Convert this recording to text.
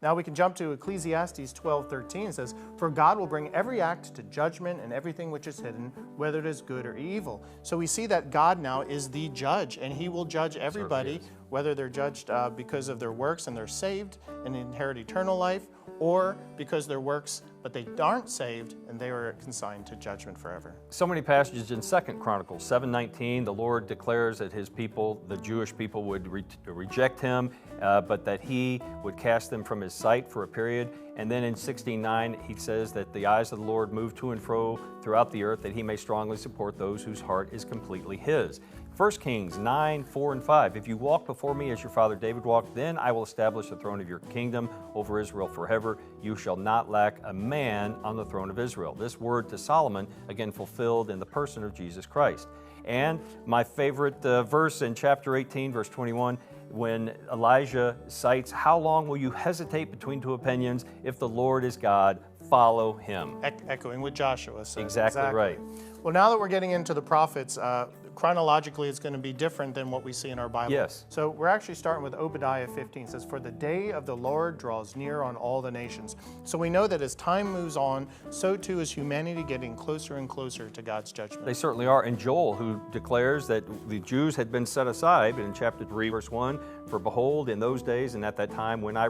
Now we can jump to Ecclesiastes 12:13. It says, "For God will bring every act to judgment and everything which is hidden, whether it is good or evil." So we see that God now is the judge, and he will judge everybody, whether they're judged because of their works and they're saved and inherit eternal life, or because their works but they aren't saved and they were consigned to judgment forever. So many passages in 2 Chronicles 7:19, the Lord declares that his people, the Jewish people, would reject him, but that he would cast them from his sight for a period. And then in 16:9, he says that the eyes of the Lord move to and fro throughout the earth, that he may strongly support those whose heart is completely his. 1 Kings 9:4-5, "If you walk before me as your father David walked, then I will establish the throne of your kingdom over Israel forever. You shall not lack a man on the throne of Israel." This word to Solomon, again fulfilled in the person of Jesus Christ. And my favorite verse in chapter 18, verse 21, when Elijah cites, "How long will you hesitate between two opinions? If the Lord is God, follow him." Echoing what Joshua said. Exactly right. Well, now that we're getting into the prophets, chronologically it's going to be different than what we see in our Bible. Yes. So we're actually starting with Obadiah 15. It says, "For the day of the Lord draws near on all the nations." So we know that as time moves on, so too is humanity getting closer and closer to God's judgment. They certainly are. And Joel, who declares that the Jews had been set aside in chapter 3, verse 1, "For behold, in those days and at that time when I